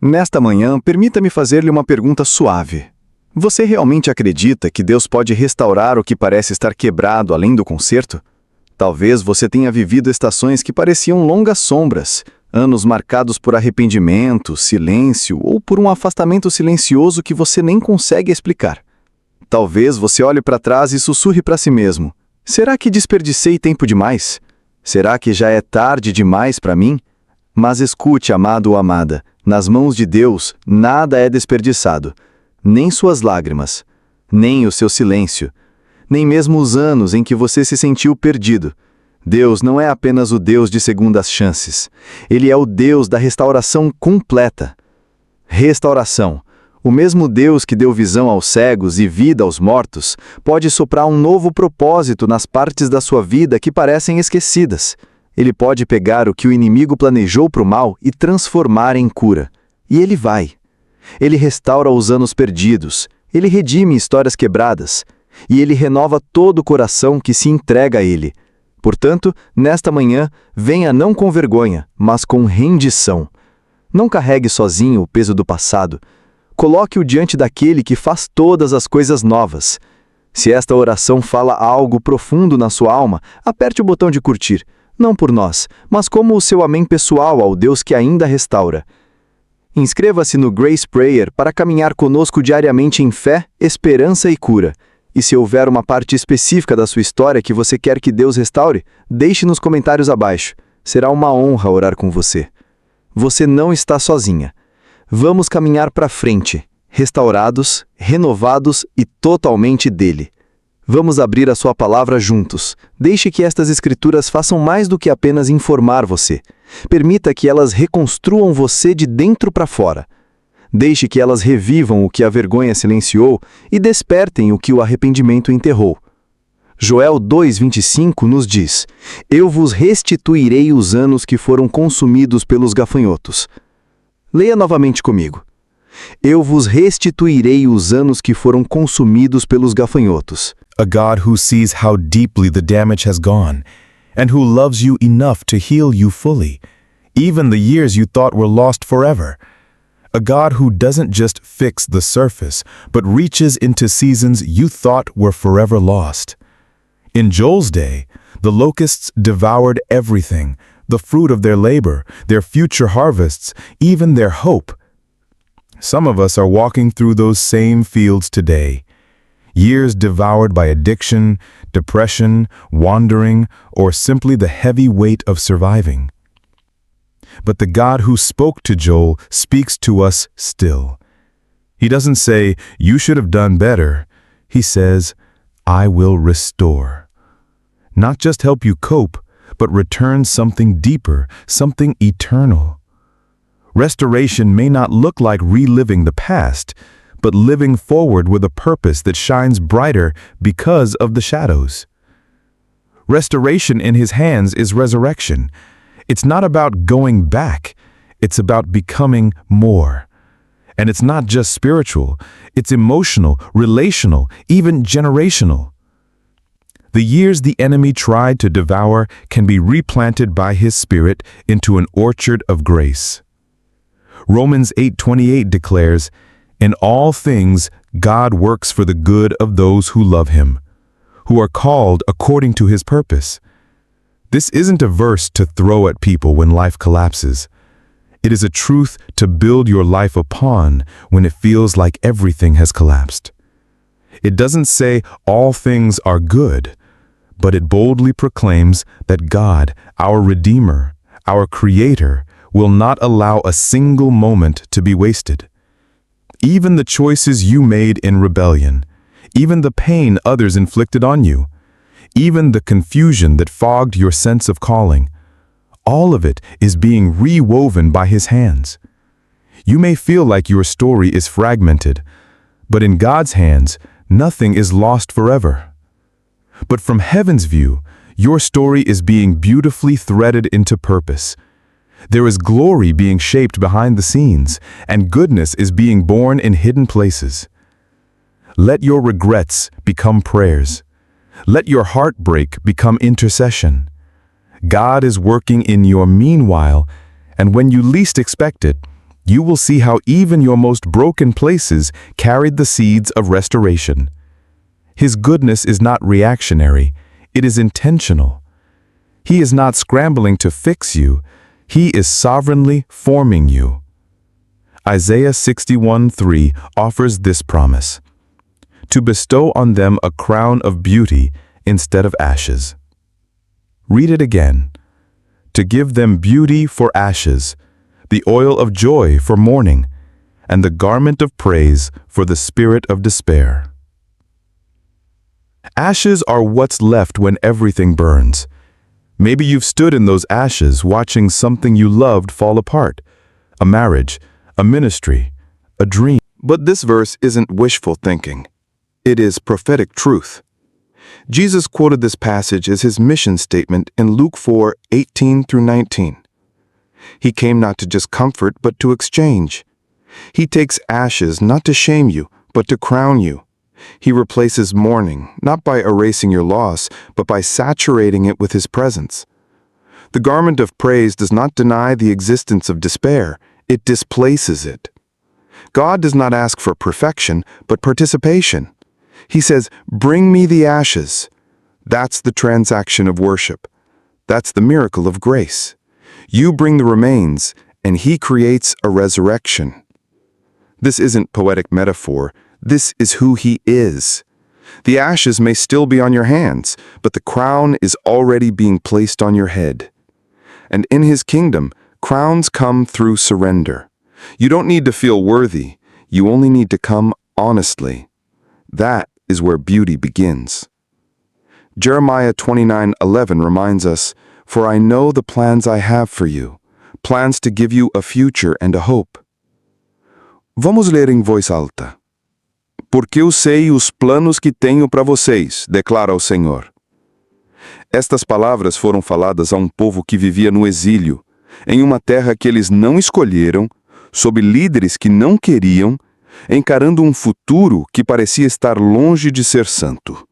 Nesta manhã, permita-me fazer-lhe uma pergunta suave. Você realmente acredita que Deus pode restaurar o que parece estar quebrado além do conserto? Talvez você tenha vivido estações que pareciam longas sombras, anos marcados por arrependimento, silêncio ou por um afastamento silencioso que você nem consegue explicar. Talvez você olhe para trás e sussurre para si mesmo: será que desperdicei tempo demais? Será que já é tarde demais para mim? Mas escute, amado ou amada, nas mãos de Deus nada é desperdiçado, nem suas lágrimas, nem o seu silêncio, nem mesmo os anos em que você se sentiu perdido. Deus não é apenas o Deus de segundas chances, Ele é o Deus da restauração completa. Restauração. O mesmo Deus que deu visão aos cegos e vida aos mortos, pode soprar um novo propósito nas partes da sua vida que parecem esquecidas. Ele pode pegar o que o inimigo planejou para o mal e transformar em cura. E Ele vai. Ele restaura os anos perdidos, Ele redime histórias quebradas, e Ele renova todo o coração que se entrega a Ele. Portanto, nesta manhã, venha não com vergonha, mas com rendição. Não carregue sozinho o peso do passado. Coloque-o diante daquele que faz todas as coisas novas. Se esta oração fala algo profundo na sua alma, aperte o botão de curtir, não por nós, mas como o seu amém pessoal ao Deus que ainda restaura. Inscreva-se no Grace Prayer para caminhar conosco diariamente em fé, esperança e cura. E se houver uma parte específica da sua história que você quer que Deus restaure, deixe nos comentários abaixo. Será uma honra orar com você. Você não está sozinha. Vamos caminhar para frente, restaurados, renovados e totalmente dele. Vamos abrir a sua palavra juntos. Deixe que estas escrituras façam mais do que apenas informar você. Permita que elas reconstruam você de dentro para fora. Deixe que elas revivam o que a vergonha silenciou e despertem o que o arrependimento enterrou. Joel 2:25 nos diz: Eu vos restituirei os anos que foram consumidos pelos gafanhotos. Leia novamente comigo. Eu vos restituirei os anos que foram consumidos pelos gafanhotos. A God who sees how deeply the damage has gone, and who loves you enough to heal you fully, even the years you thought were lost forever. A God who doesn't just fix the surface, but reaches into seasons you thought were forever lost. In Joel's day, the locusts devoured everything, the fruit of their labor, their future harvests, even their hope. Some of us are walking through those same fields today. Years devoured by addiction, depression, wandering, or simply the heavy weight of surviving. But the God who spoke to Joel speaks to us still. He doesn't say, you should have done better. He says, I will restore. Not just help you cope, but return something deeper, something eternal. Restoration may not look like reliving the past, but living forward with a purpose that shines brighter because of the shadows. Restoration in His hands is resurrection. It's not about going back, it's about becoming more. And it's not just spiritual, it's emotional, relational, even generational. The years the enemy tried to devour can be replanted by His Spirit into an orchard of grace. Romans 8:28 declares, In all things God works for the good of those who love Him, who are called according to His purpose. This isn't a verse to throw at people when life collapses. It is a truth to build your life upon when it feels like everything has collapsed. It doesn't say all things are good, but it boldly proclaims that God, our Redeemer, our Creator, will not allow a single moment to be wasted. Even the choices you made in rebellion, even the pain others inflicted on you, even the confusion that fogged your sense of calling, all of it is being rewoven by His hands. You may feel like your story is fragmented, but in God's hands, nothing is lost forever. But from heaven's view, your story is being beautifully threaded into purpose. There is glory being shaped behind the scenes, and goodness is being born in hidden places. Let your regrets become prayers. Let your heartbreak become intercession. God is working in your meanwhile, and when you least expect it, you will see how even your most broken places carried the seeds of restoration. His goodness is not reactionary, it is intentional. He is not scrambling to fix you, He is sovereignly forming you. Isaiah 61:3 offers this promise: to bestow on them a crown of beauty instead of ashes. Read it again. To give them beauty for ashes, the oil of joy for mourning, and the garment of praise for the spirit of despair. Ashes are what's left when everything burns. Maybe you've stood in those ashes watching something you loved fall apart. A marriage, a ministry, a dream. But this verse isn't wishful thinking. It is prophetic truth. Jesus quoted this passage as his mission statement in Luke 4:18-19. He came not to just comfort, but to exchange. He takes ashes not to shame you, but to crown you. He replaces mourning, not by erasing your loss, but by saturating it with his presence. The garment of praise does not deny the existence of despair, it displaces it. God does not ask for perfection, but participation. He says, "Bring me the ashes." That's the transaction of worship. That's the miracle of grace. You bring the remains, and he creates a resurrection. This isn't poetic metaphor. This is who he is. The ashes may still be on your hands, but the crown is already being placed on your head. And in his kingdom, crowns come through surrender. You don't need to feel worthy. You only need to come honestly. That is where beauty begins. Jeremiah 29:11 reminds us, "For I know the plans I have for you, plans to give you a future and a hope." Vamos ler em voz alta. Porque eu sei os planos que tenho para vocês, declara o Senhor. Estas palavras foram faladas a um povo que vivia no exílio, em uma terra que eles não escolheram, sob líderes que não queriam, encarando um futuro que parecia estar longe de ser santo.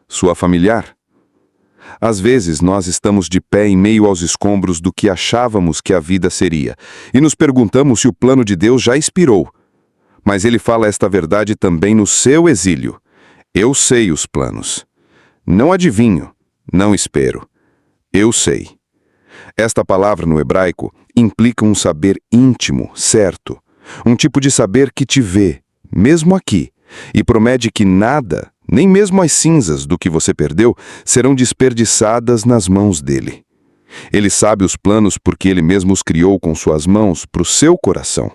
Soa familiar? Às vezes nós estamos de pé em meio aos escombros do que achávamos que a vida seria, e nos perguntamos se o plano de Deus já expirou. Mas ele fala esta verdade também no seu exílio. Eu sei os planos. Não adivinho, não espero. Eu sei. Esta palavra no hebraico implica um saber íntimo, certo. Um tipo de saber que te vê, mesmo aqui, e promete que nada, nem mesmo as cinzas do que você perdeu, serão desperdiçadas nas mãos dele. Ele sabe os planos porque ele mesmo os criou com suas mãos para o seu coração.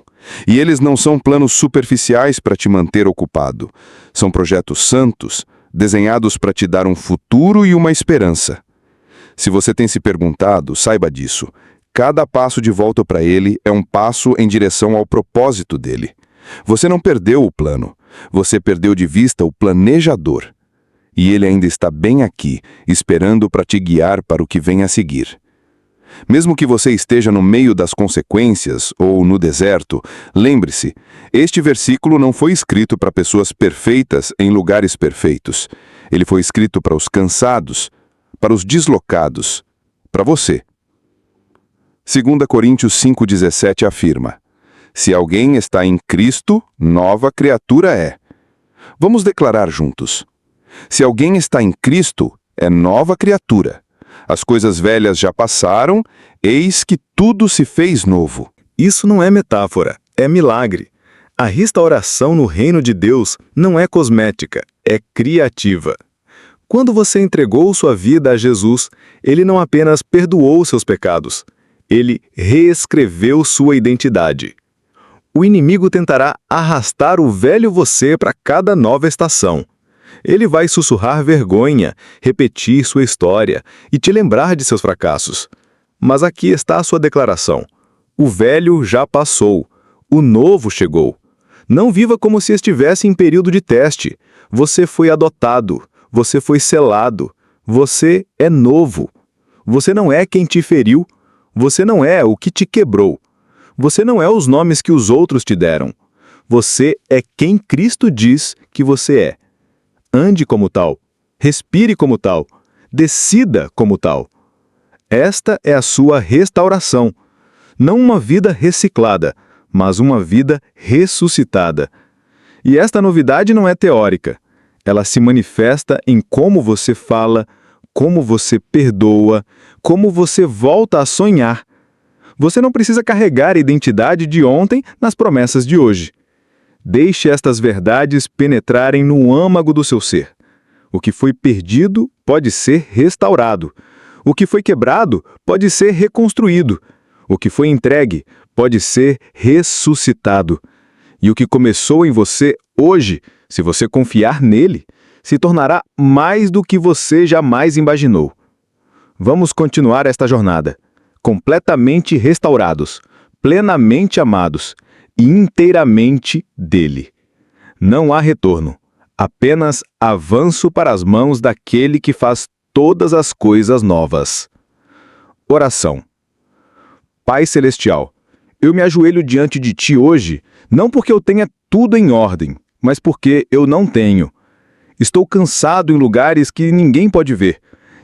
E eles não são planos superficiais para te manter ocupado. São projetos santos, desenhados para te dar um futuro e uma esperança. Se você tem se perguntado, saiba disso. Cada passo de volta para ele é um passo em direção ao propósito dele. Você não perdeu o plano. Você perdeu de vista o planejador. E ele ainda está bem aqui, esperando para te guiar para o que vem a seguir. Mesmo que você esteja no meio das consequências ou no deserto, lembre-se, este versículo não foi escrito para pessoas perfeitas em lugares perfeitos. Ele foi escrito para os cansados, para os deslocados, para você. 2 Coríntios 5,17 afirma: "Se alguém está em Cristo, nova criatura é." Vamos declarar juntos. Se alguém está em Cristo, é nova criatura. As coisas velhas já passaram, eis que tudo se fez novo. Isso não é metáfora, é milagre. A restauração no reino de Deus não é cosmética, é criativa. Quando você entregou sua vida a Jesus, ele não apenas perdoou seus pecados, ele reescreveu sua identidade. O inimigo tentará arrastar o velho você para cada nova estação. Ele vai sussurrar vergonha, repetir sua história e te lembrar de seus fracassos. Mas aqui está a sua declaração. O velho já passou, o novo chegou. Não viva como se estivesse em período de teste. Você foi adotado, você foi selado, você é novo. Você não é quem te feriu, você não é o que te quebrou. Você não é os nomes que os outros te deram. Você é quem Cristo diz que você é. Ande como tal, respire como tal, decida como tal. Esta é a sua restauração. Não uma vida reciclada, mas uma vida ressuscitada. E esta novidade não é teórica. Ela se manifesta em como você fala, como você perdoa, como você volta a sonhar. Você não precisa carregar a identidade de ontem nas promessas de hoje. Deixe estas verdades penetrarem no âmago do seu ser. O que foi perdido pode ser restaurado. O que foi quebrado pode ser reconstruído. O que foi entregue pode ser ressuscitado. E o que começou em você hoje, se você confiar nele, se tornará mais do que você jamais imaginou. Vamos continuar esta jornada, completamente restaurados, plenamente amados e inteiramente dele. Não há retorno, apenas avanço para as mãos daquele que faz todas as coisas novas. Oração. Pai Celestial, eu me ajoelho diante de Ti hoje, não porque eu tenha tudo em ordem, mas porque eu não tenho. Estou cansado em lugares que ninguém pode ver,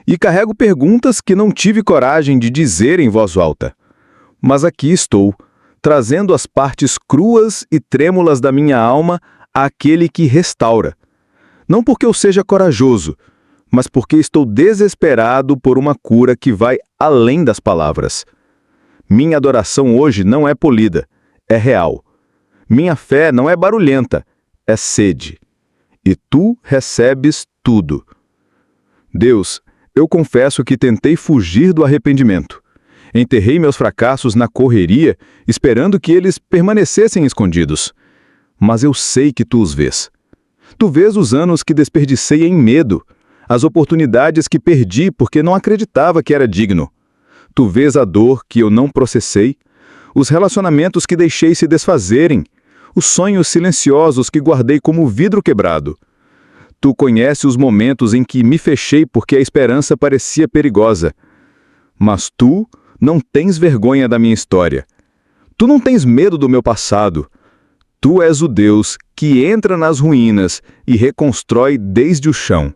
e carrego perguntas que não tive coragem de dizer em voz alta. Mas aqui estou, trazendo as partes cruas e trêmulas da minha alma àquele que restaura. Não porque eu seja corajoso, mas porque estou desesperado por uma cura que vai além das palavras. Minha adoração hoje não é polida, é real. Minha fé não é barulhenta, é sede. E Tu recebes tudo. Deus, eu confesso que tentei fugir do arrependimento. Enterrei meus fracassos na correria, esperando que eles permanecessem escondidos. Mas eu sei que Tu os vês. Tu vês os anos que desperdicei em medo, as oportunidades que perdi porque não acreditava que era digno. Tu vês a dor que eu não processei, os relacionamentos que deixei se desfazerem, os sonhos silenciosos que guardei como vidro quebrado. Tu conheces os momentos em que me fechei porque a esperança parecia perigosa. Mas Tu não tens vergonha da minha história. Tu não tens medo do meu passado. Tu és o Deus que entra nas ruínas e reconstrói desde o chão.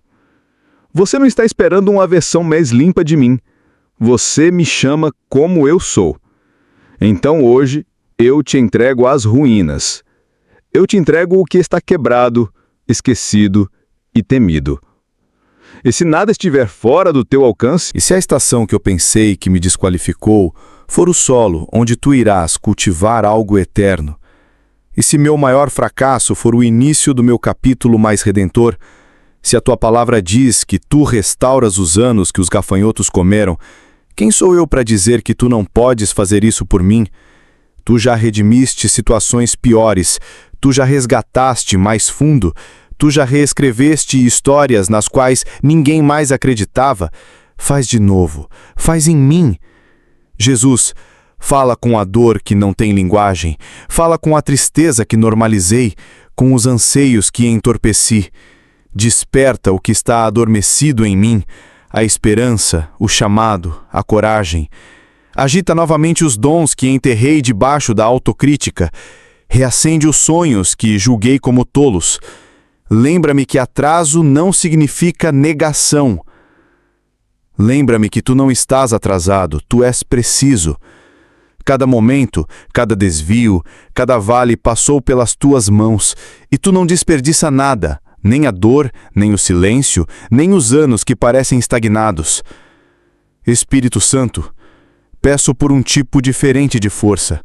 Você não está esperando uma versão mais limpa de mim. Você me chama como eu sou. Então hoje eu te entrego as ruínas. Eu te entrego o que está quebrado, esquecido e temido. E se nada estiver fora do teu alcance, E se a estação que eu pensei que me desqualificou for o solo onde tu irás cultivar algo eterno, e se meu maior fracasso for o início do meu capítulo mais redentor, se a tua palavra diz que tu restauras os anos que os gafanhotos comeram, quem sou eu para dizer que tu não podes fazer isso por mim? Tu já redimiste situações piores, tu já resgataste mais fundo, tu já reescreveste histórias nas quais ninguém mais acreditava. Faz de novo, faz em mim. Jesus, fala com a dor que não tem linguagem, fala com a tristeza que normalizei, com os anseios que entorpeci. Desperta o que está adormecido em mim, a esperança, o chamado, a coragem. Agita novamente os dons que enterrei debaixo da autocrítica. Reacende os sonhos que julguei como tolos. Lembra-me que atraso não significa negação. Lembra-me que tu não estás atrasado, tu és preciso. Cada momento, cada desvio, cada vale passou pelas tuas mãos, e tu não desperdiça nada, nem a dor, nem o silêncio, nem os anos que parecem estagnados. Espírito Santo, peço por um tipo diferente de força.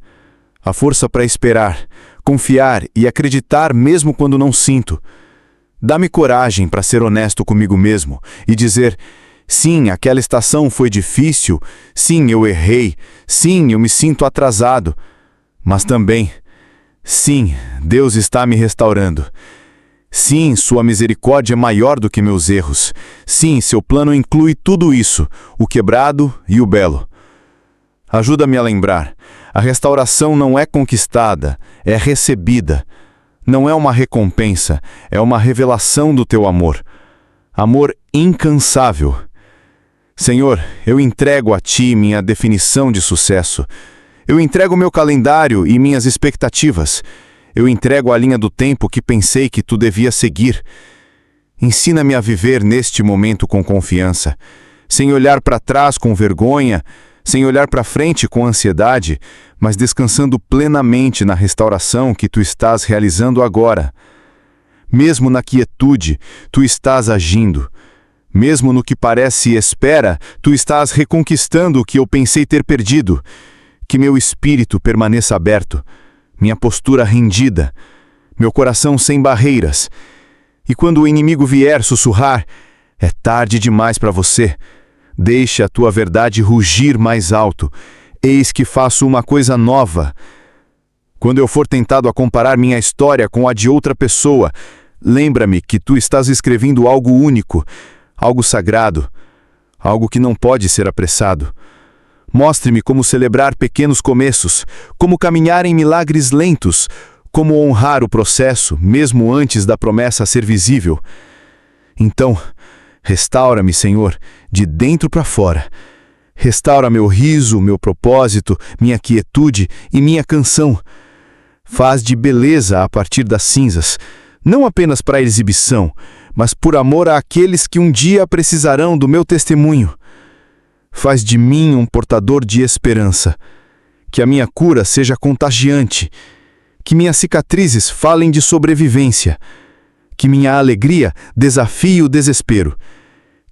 A força para esperar, confiar e acreditar mesmo quando não sinto. Dá-me coragem para ser honesto comigo mesmo e dizer: sim, aquela estação foi difícil, sim, eu errei, sim, eu me sinto atrasado. Mas também, sim, Deus está me restaurando. Sim, sua misericórdia é maior do que meus erros. Sim, seu plano inclui tudo isso, o quebrado e o belo. Ajuda-me a lembrar, a restauração não é conquistada, é recebida. Não é uma recompensa, é uma revelação do teu amor. Amor incansável. Senhor, eu entrego a Ti minha definição de sucesso. Eu entrego meu calendário e minhas expectativas. Eu entrego a linha do tempo que pensei que Tu devias seguir. Ensina-me a viver neste momento com confiança, sem olhar para trás com vergonha, sem olhar para frente com ansiedade, mas descansando plenamente na restauração que tu estás realizando agora. Mesmo na quietude, tu estás agindo. Mesmo no que parece espera, tu estás reconquistando o que eu pensei ter perdido. Que meu espírito permaneça aberto, minha postura rendida, meu coração sem barreiras. E quando o inimigo vier sussurrar, é tarde demais para você. Deixe a tua verdade rugir mais alto. Eis que faço uma coisa nova. Quando eu for tentado a comparar minha história com a de outra pessoa, lembra-me que tu estás escrevendo algo único, algo sagrado, algo que não pode ser apressado. Mostre-me como celebrar pequenos começos, como caminhar em milagres lentos, como honrar o processo, mesmo antes da promessa ser visível. Então, restaura-me, Senhor, de dentro para fora. Restaura meu riso, meu propósito, minha quietude e minha canção. Faz de beleza a partir das cinzas, não apenas para exibição, mas por amor àqueles que um dia precisarão do meu testemunho. Faz de mim um portador de esperança. Que a minha cura seja contagiante. Que minhas cicatrizes falem de sobrevivência. Que minha alegria desafie o desespero.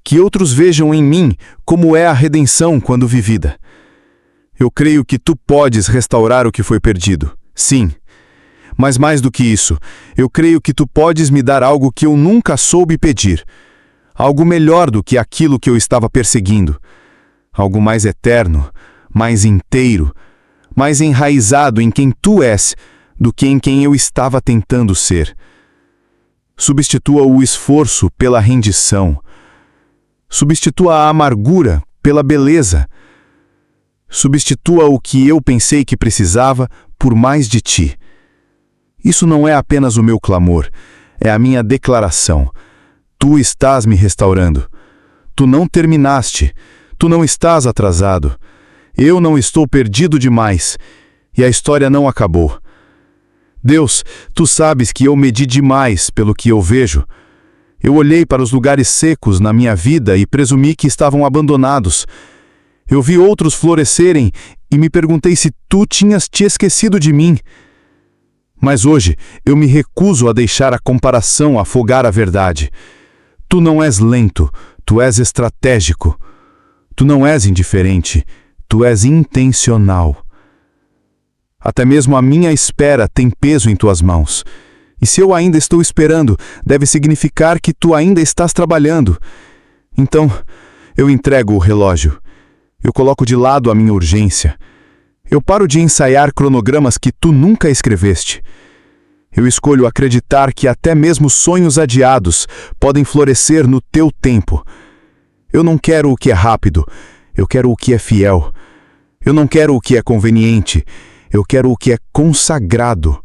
Que outros vejam em mim como é a redenção quando vivida. Eu creio que tu podes restaurar o que foi perdido. Sim. Mas mais do que isso, eu creio que tu podes me dar algo que eu nunca soube pedir. Algo melhor do que aquilo que eu estava perseguindo. Algo mais eterno, mais inteiro, mais enraizado em quem tu és do que em quem eu estava tentando ser. Substitua o esforço pela rendição. Substitua a amargura pela beleza. Substitua o que eu pensei que precisava por mais de ti. Isso não é apenas o meu clamor, é a minha declaração. Tu estás me restaurando. Tu não terminaste. Tu não estás atrasado. Eu não estou perdido demais. E a história não acabou. Deus, tu sabes que eu medi demais pelo que eu vejo. Eu olhei para os lugares secos na minha vida e presumi que estavam abandonados. Eu vi outros florescerem e me perguntei se tu tinhas te esquecido de mim. Mas hoje eu me recuso a deixar a comparação afogar a verdade. Tu não és lento, tu és estratégico. Tu não és indiferente, tu és intencional. Até mesmo a minha espera tem peso em tuas mãos. E se eu ainda estou esperando, deve significar que tu ainda estás trabalhando. Então, eu entrego o relógio. Eu coloco de lado a minha urgência. Eu paro de ensaiar cronogramas que tu nunca escreveste. Eu escolho acreditar que até mesmo sonhos adiados podem florescer no teu tempo. Eu não quero o que é rápido, eu quero o que é fiel. Eu não quero o que é conveniente, eu quero o que é consagrado.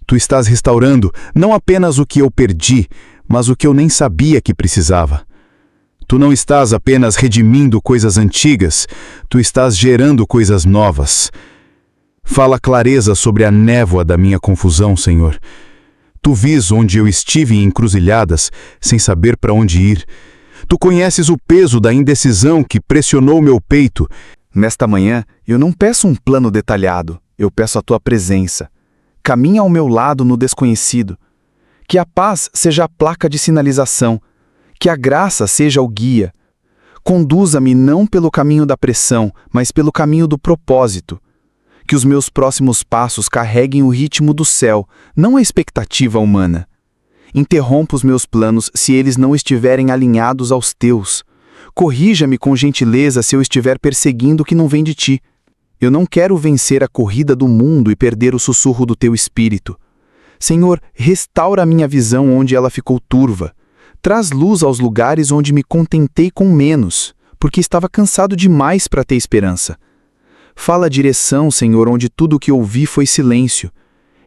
Tu estás restaurando não apenas o que eu perdi, mas o que eu nem sabia que precisava. Tu não estás apenas redimindo coisas antigas, tu estás gerando coisas novas. Fala clareza sobre a névoa da minha confusão, Senhor. Tu vis onde eu estive em encruzilhadas, sem saber para onde ir. Tu conheces o peso da indecisão que pressionou meu peito. Nesta manhã, eu não peço um plano detalhado, eu peço a tua presença. Caminha ao meu lado no desconhecido. Que a paz seja a placa de sinalização, que a graça seja o guia. Conduza-me não pelo caminho da pressão, mas pelo caminho do propósito. Que os meus próximos passos carreguem o ritmo do céu, não a expectativa humana. Interrompa os meus planos se eles não estiverem alinhados aos teus. Corrija-me com gentileza se eu estiver perseguindo o que não vem de ti. Eu não quero vencer a corrida do mundo e perder o sussurro do teu espírito. Senhor, restaura a minha visão onde ela ficou turva. Traz luz aos lugares onde me contentei com menos, porque estava cansado demais para ter esperança. Fala a direção, Senhor, onde tudo o que ouvi foi silêncio.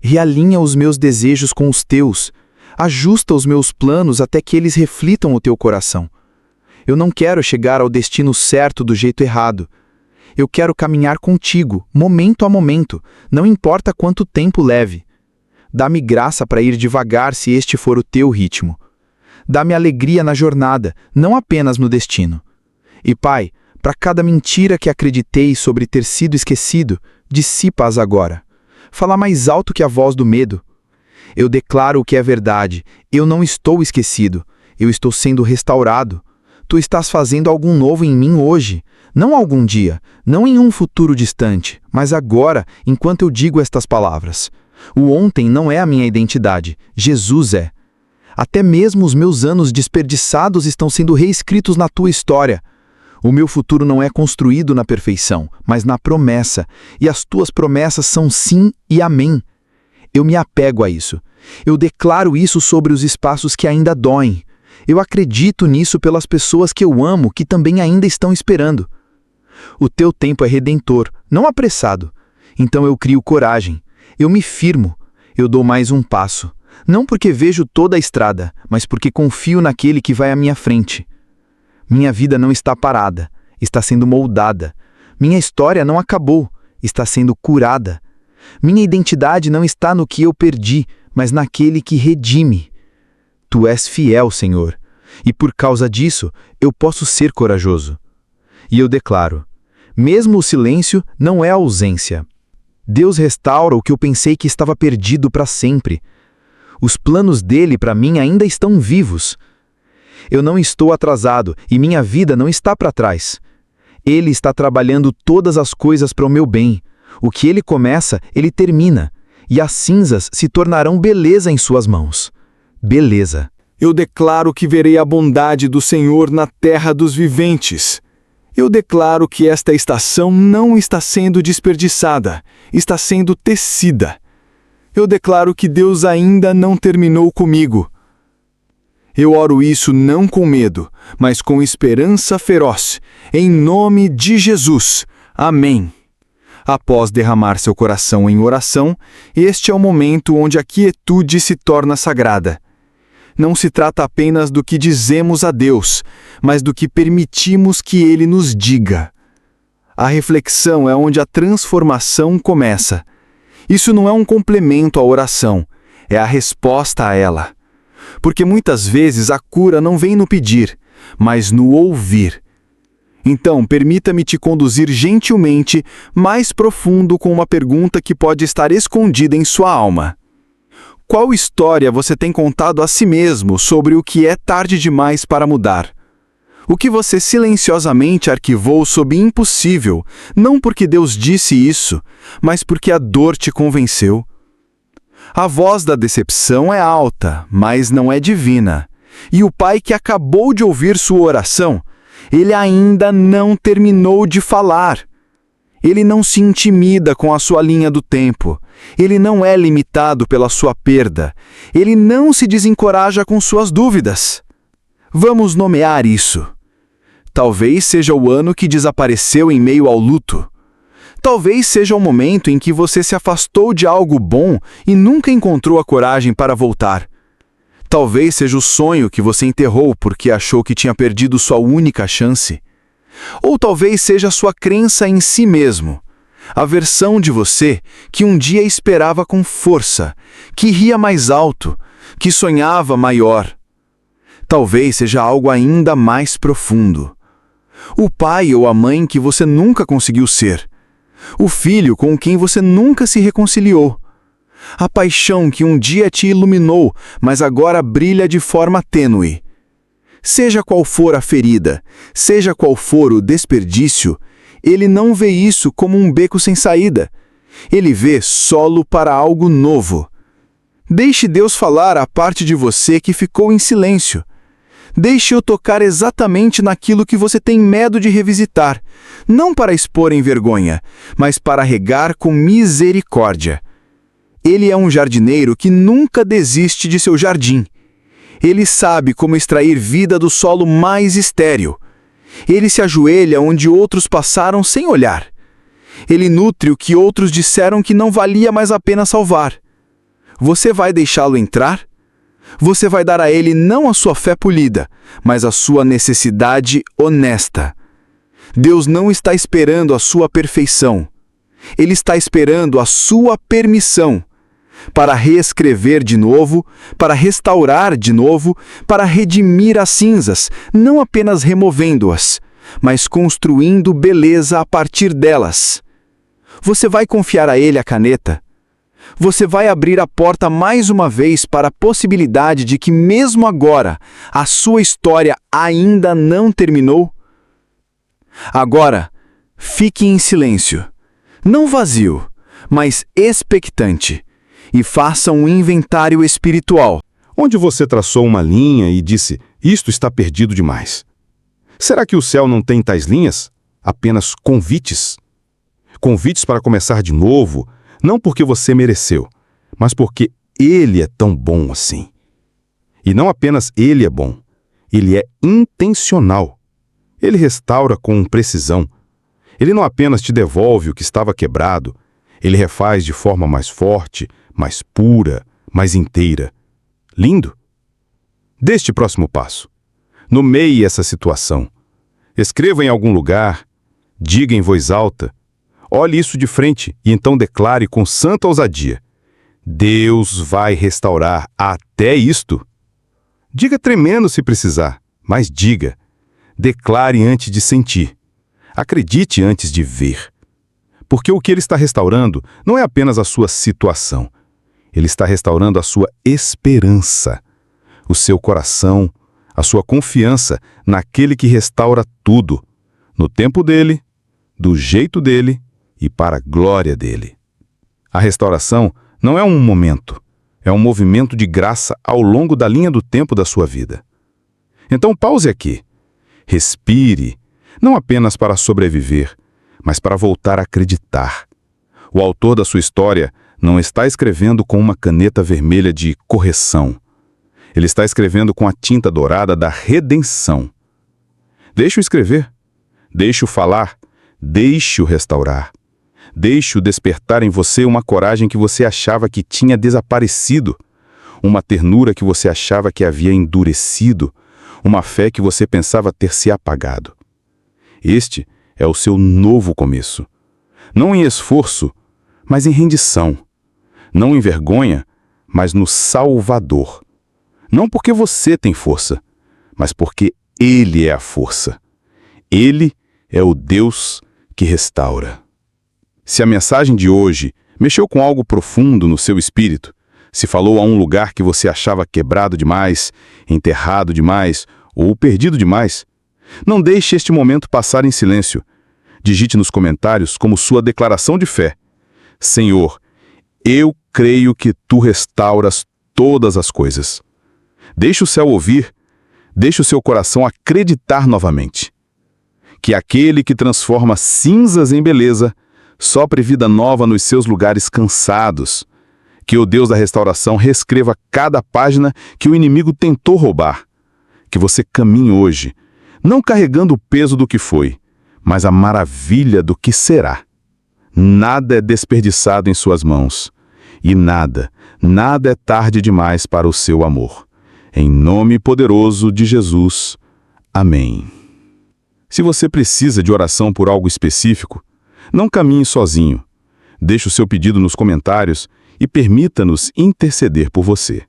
Realinha os meus desejos com os teus. Ajusta os meus planos até que eles reflitam o teu coração. Eu não quero chegar ao destino certo do jeito errado. Eu quero caminhar contigo, momento a momento, não importa quanto tempo leve. Dá-me graça para ir devagar se este for o teu ritmo. Dá-me alegria na jornada, não apenas no destino. E Pai, Para cada mentira que acreditei sobre ter sido esquecido, dissipa-as agora. Fala mais alto que a voz do medo. Eu declaro o que é verdade. Eu não estou esquecido. Eu estou sendo restaurado. Tu estás fazendo algo novo em mim hoje. Não algum dia, não em um futuro distante, mas agora, enquanto eu digo estas palavras. O ontem não é a minha identidade. Jesus é. Até mesmo os meus anos desperdiçados estão sendo reescritos na tua história. O meu futuro não é construído na perfeição, mas na promessa, e as tuas promessas são sim e amém. Eu me apego a isso. Eu declaro isso sobre os espaços que ainda doem. Eu acredito nisso pelas pessoas que eu amo, que também ainda estão esperando. O teu tempo é redentor, não apressado. Então eu crio coragem. Eu me firmo. Eu dou mais um passo. Não porque vejo toda a estrada, mas porque confio naquele que vai à minha frente. Minha vida não está parada, está sendo moldada. Minha história não acabou, está sendo curada. Minha identidade não está no que eu perdi, mas naquele que redime. Tu és fiel, Senhor, e por causa disso eu posso ser corajoso. E eu declaro, mesmo o silêncio não é ausência. Deus restaura o que eu pensei que estava perdido para sempre. Os planos dele para mim ainda estão vivos. Eu não estou atrasado e minha vida não está para trás. Ele está trabalhando todas as coisas para o meu bem. O que ele começa, ele termina. E as cinzas se tornarão beleza em suas mãos. Beleza. Eu declaro que verei a bondade do Senhor na terra dos viventes. Eu declaro que esta estação não está sendo desperdiçada, está sendo tecida. Eu declaro que Deus ainda não terminou comigo. Eu oro isso não com medo, mas com esperança feroz, em nome de Jesus. Amém. Após derramar seu coração em oração, este é o momento onde a quietude se torna sagrada. Não se trata apenas do que dizemos a Deus, mas do que permitimos que Ele nos diga. A reflexão é onde a transformação começa. Isso não é um complemento à oração, é a resposta a ela. Porque muitas vezes a cura não vem no pedir, mas no ouvir. Então, permita-me te conduzir gentilmente mais profundo com uma pergunta que pode estar escondida em sua alma. Qual história você tem contado a si mesmo sobre o que é tarde demais para mudar? O que você silenciosamente arquivou sob impossível, não porque Deus disse isso, mas porque a dor te convenceu? A voz da decepção é alta, mas não é divina. E o pai que acabou de ouvir sua oração, ele ainda não terminou de falar. Ele não se intimida com a sua linha do tempo. Ele não é limitado pela sua perda. Ele não se desencoraja com suas dúvidas. Vamos nomear isso. Talvez seja o ano que desapareceu em meio ao luto. Talvez seja o momento em que você se afastou de algo bom e nunca encontrou a coragem para voltar. Talvez seja o sonho que você enterrou porque achou que tinha perdido sua única chance. Ou talvez seja a sua crença em si mesmo, a versão de você que um dia esperava com força, que ria mais alto, que sonhava maior. Talvez seja algo ainda mais profundo. O pai ou a mãe que você nunca conseguiu ser. O filho com quem você nunca se reconciliou. A paixão que um dia te iluminou, mas agora brilha de forma tênue. Seja qual for a ferida, seja qual for o desperdício, ele não vê isso como um beco sem saída. Ele vê solo para algo novo. Deixe Deus falar a parte de você que ficou em silêncio. Deixe-o tocar exatamente naquilo que você tem medo de revisitar, não para expor em vergonha, mas para regar com misericórdia. Ele é um jardineiro que nunca desiste de seu jardim. Ele sabe como extrair vida do solo mais estéril. Ele se ajoelha onde outros passaram sem olhar. Ele nutre o que outros disseram que não valia mais a pena salvar. Você vai deixá-lo entrar? Você vai dar a ele não a sua fé polida, mas a sua necessidade honesta. Deus não está esperando a sua perfeição. Ele está esperando a sua permissão para reescrever de novo, para restaurar de novo, para redimir as cinzas, não apenas removendo-as, mas construindo beleza a partir delas. Você vai confiar a ele a caneta? Você vai abrir a porta mais uma vez para a possibilidade de que, mesmo agora, a sua história ainda não terminou? Agora, fique em silêncio, não vazio, mas expectante, e faça um inventário espiritual. Onde você traçou uma linha e disse, isto está perdido demais. Será que o céu não tem tais linhas? Apenas convites? Convites para começar de novo, não porque você mereceu, mas porque Ele é tão bom assim. E não apenas Ele é bom, Ele é intencional. Ele restaura com precisão. Ele não apenas te devolve o que estava quebrado, Ele refaz de forma mais forte, mais pura, mais inteira. Lindo? Dê este próximo passo. Nomeie essa situação. Escreva em algum lugar, diga em voz alta, olhe isso de frente e então declare com santa ousadia: Deus vai restaurar até isto. Diga tremendo se precisar, mas diga. Declare antes de sentir. Acredite antes de ver. Porque o que Ele está restaurando não é apenas a sua situação. Ele está restaurando a sua esperança, o seu coração, a sua confiança naquele que restaura tudo, no tempo dele, do jeito dele e para a glória dele. A restauração não é um momento, é um movimento de graça ao longo da linha do tempo da sua vida. Então pause aqui, respire, não apenas para sobreviver, mas para voltar a acreditar. O autor da sua história não está escrevendo com uma caneta vermelha de correção. Ele está escrevendo com a tinta dourada da redenção. Deixe-o escrever, deixe-o falar, deixe-o restaurar. Deixe-o despertar em você uma coragem que você achava que tinha desaparecido, uma ternura que você achava que havia endurecido, uma fé que você pensava ter se apagado. Este é o seu novo começo. Não em esforço, mas em rendição. Não em vergonha, mas no Salvador. Não porque você tem força, mas porque Ele é a força. Ele é o Deus que restaura. Se a mensagem de hoje mexeu com algo profundo no seu espírito, se falou a um lugar que você achava quebrado demais, enterrado demais ou perdido demais, não deixe este momento passar em silêncio. Digite nos comentários como sua declaração de fé: Senhor, eu creio que Tu restauras todas as coisas. Deixe o céu ouvir, deixe o seu coração acreditar novamente. Que aquele que transforma cinzas em beleza sopre vida nova nos seus lugares cansados. Que o Deus da restauração reescreva cada página que o inimigo tentou roubar. Que você caminhe hoje, não carregando o peso do que foi, mas a maravilha do que será. Nada é desperdiçado em suas mãos. E nada é tarde demais para o seu amor. Em nome poderoso de Jesus. Amém. Se você precisa de oração por algo específico, não caminhe sozinho. Deixe o seu pedido nos comentários e permita-nos interceder por você.